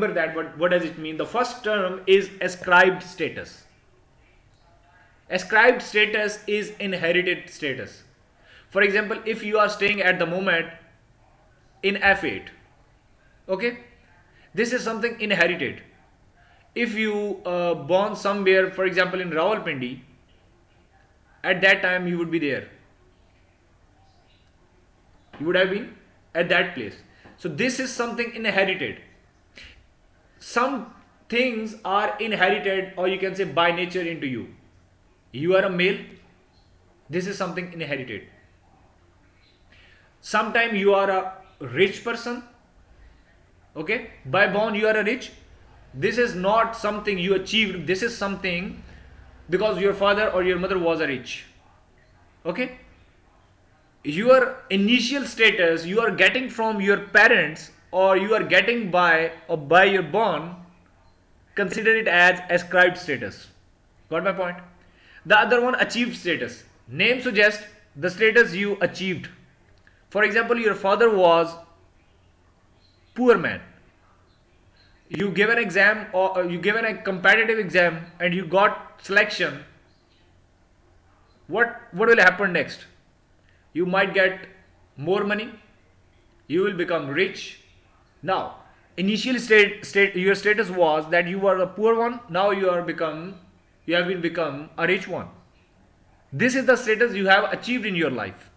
remember that. What does it mean? The first term is ascribed status. Ascribed status is inherited status. For example, if you are staying at the moment in F8, okay, this is something inherited. If you born somewhere, for example in Rawalpindi, at that time you would be there. You would have been at that place. So this is something inherited. Some things are inherited, or you can say by nature, into you. You are a male, this is something inherited. Sometimes you are a rich person, okay, by born you are a rich. This is not something you achieved, this is something because your father or your mother was a rich, okay. Your initial status you are getting from your parents, or you are getting by your born. Consider it as ascribed status. Got my point? The other one, achieved status. Name suggests the status you achieved. For example, your father was poor man. You give an exam, or you given a competitive exam and you got selection. What will happen next? You might get more money. You will become rich. Now, initial your status was that you were a poor one. Now you have become a rich one. This is the status you have achieved in your life.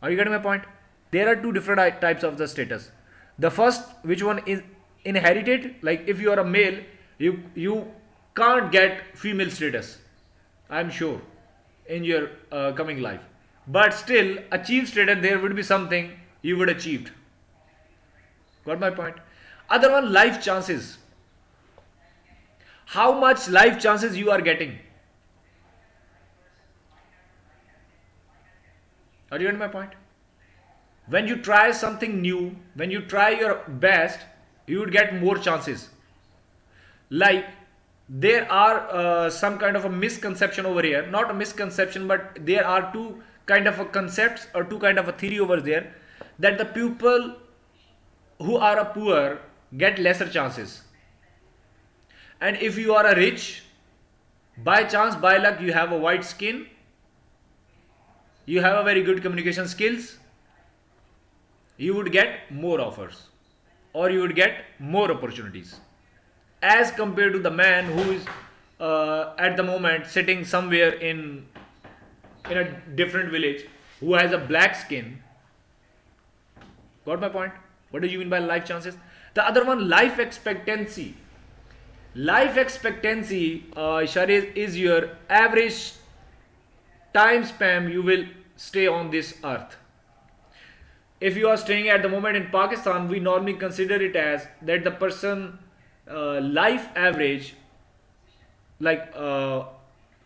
Are you getting my point? There are two different types of the status. The first, which one is inherited, like if you are a male, you can't get female status, I'm sure, in your coming life. But still, achieved status, there would be something you would achieved. Got my point? Other one, life chances. How much life chances you are getting? Are you getting my point? When you try something new, when you try your best, you would get more chances. Like, there are some kind of a misconception over here. Not a misconception, but there are two kind of a concepts or two kind of a theory over there, that the people who are a poor get lesser chances. And if you are a rich, by chance, by luck, you have a white skin, you have a very good communication skills, you would get more offers, or you would get more opportunities, as compared to the man who is at the moment sitting somewhere in a different village, who has a black skin. Got my point? What do you mean by life chances? The other one, life expectancy. Life expectancy, Shariz, is your average time span you will stay on this earth. If you are staying at the moment in Pakistan, we normally consider it as that the person life average, like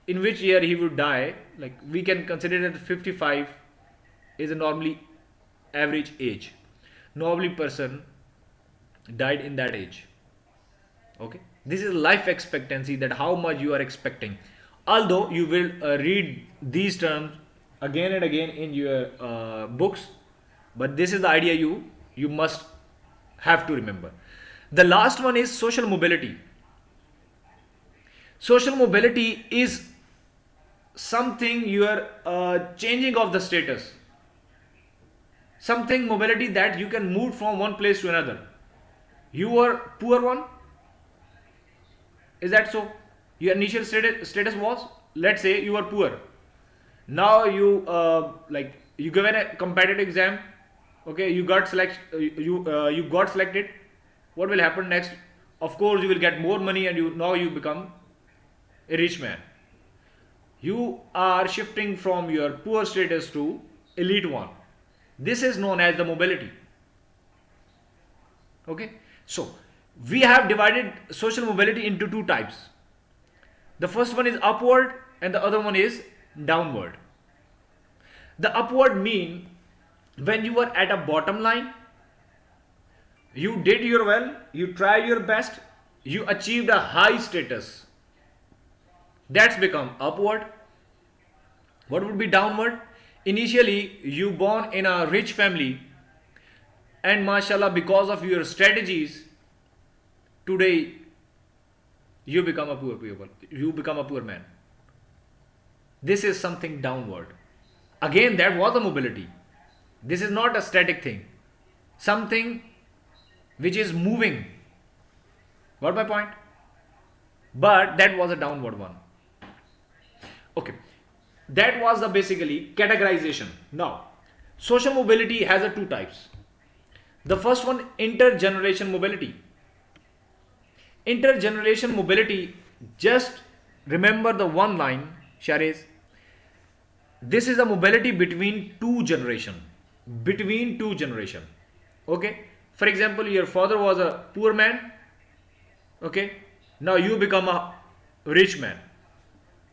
in which year he would die, like we can consider that 55 is a normally average age. Normally person died in that age. Okay, this is life expectancy, that how much you are expecting. Although you will read these terms again and again in your books, but this is the idea you must have to remember. The last one is social mobility. Social mobility is something you are changing of the status. Something mobility that you can move from one place to another. You were poor one. Is that so? Your initial status was, let's say you were poor. Now you you given a competitive exam. Okay, you got you got selected. What will happen next? Of course, you will get more money, and you become a rich man. You are shifting from your poor status to elite one. This is known as the mobility. Okay, so we have divided social mobility into two types. The first one is upward and the other one is downward. The upward mean when you are at a bottom line, you did your well, you tried your best, you achieved a high status. That's become upward. What would be downward? Initially, you born in a rich family, and mashallah, because of your strategies, today you become a poor people, you become a poor man. This is something downward. Again, that was a mobility. This is not a static thing. Something which is moving. Got my point? But that was a downward one. Okay. That was the basically categorization. Now, social mobility has a two types. The first one, intergeneration mobility. Intergeneration mobility, just remember the one line, Sharis. This is a mobility between two generation. Between two generation. Okay. For example, your father was a poor man. Okay. Now you become a rich man.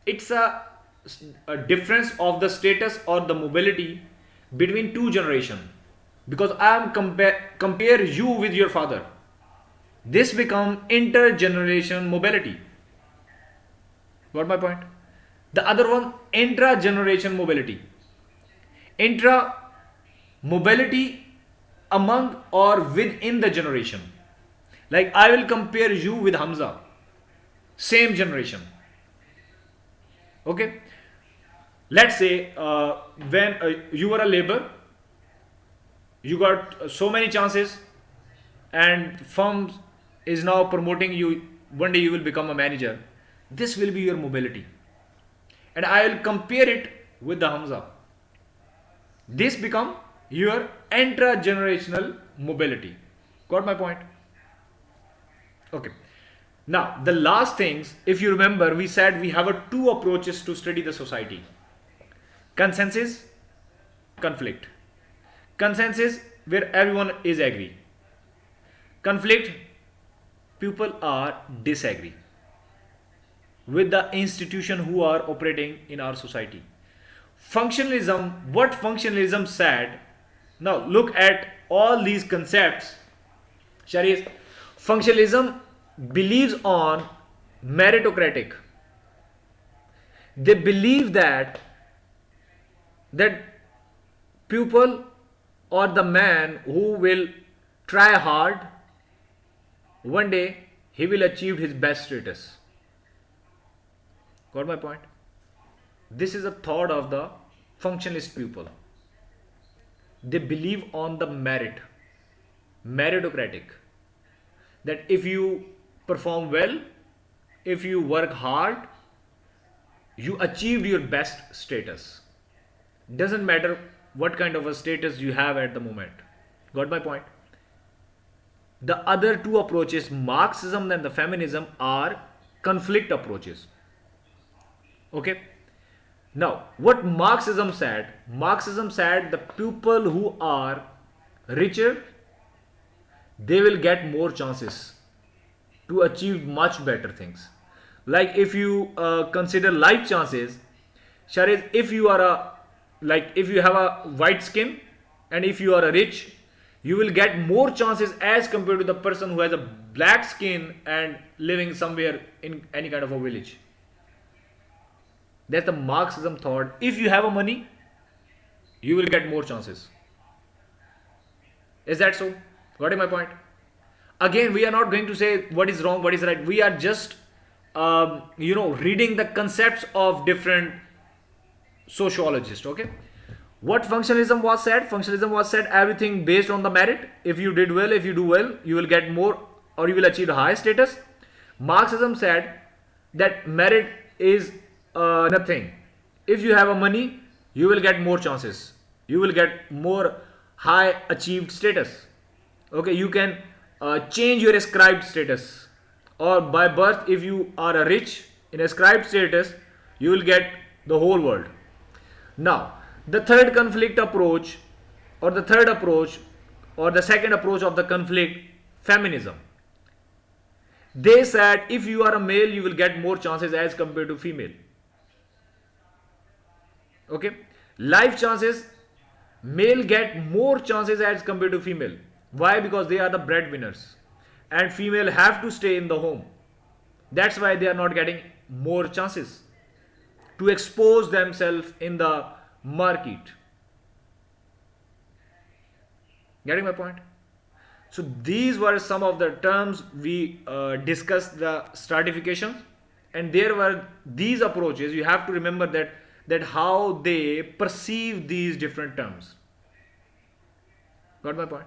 It's a difference of the status or the mobility between two generation. Because I am compare you with your father. This become intergeneration mobility. Got my point? The other one, intra-generation mobility. Intra mobility among or within the generation. Like I will compare you with Hamza. Same generation. Okay. Let's say when you were a labor, you got so many chances, and firm is now promoting you. One day you will become a manager. This will be your mobility. And I will compare it with the Hamza. This become your intra-generational mobility. Got my point? Okay. Now, the last things, if you remember, we said we have two approaches to study the society. Consensus, conflict. Consensus, where everyone is agree. Conflict, people are disagree with the institution who are operating in our society. Functionalism, what functionalism said, now look at all these concepts. Sharis, functionalism believes on meritocratic. They believe that people or the man who will try hard, one day he will achieve his best status. Got my point? This is a thought of the functionalist people. They believe on the meritocratic. That if you perform well, if you work hard, you achieved your best status. Doesn't matter what kind of a status you have at the moment. Got my point? The other two approaches, Marxism and the feminism, are conflict approaches. Okay. Now, what Marxism said? Marxism said the people who are richer, they will get more chances to achieve much better things. Like if you consider life chances, Sharis, if you are if you have a white skin and if you are a rich, you will get more chances as compared to the person who has a black skin and living somewhere in any kind of a village. That's the Marxism thought. If you have a money, you will get more chances. Is that so? Got my point? Again, we are not going to say what is wrong, what is right. We are just, reading the concepts of different sociologists. Okay. What functionalism was said? Functionalism was said everything based on the merit. If you did well, if you do well, you will get more or you will achieve a high status. Marxism said that merit is nothing. If you have a money, you will get more chances. You will get more high achieved status. Okay, you can change your ascribed status, or by birth, if you are a rich in ascribed status, you will get the whole world. Now, the third conflict approach, or the third approach, or the second approach of the conflict, feminism. They said if you are a male, you will get more chances as compared to female. Okay, life chances, male get more chances as compared to female. Why? Because they are the breadwinners, and female have to stay in the home. That's why they are not getting more chances to expose themselves in the market. Getting my point? So these were some of the terms we discussed the stratification, and there were these approaches. You have to remember that how they perceive these different terms. Got my point?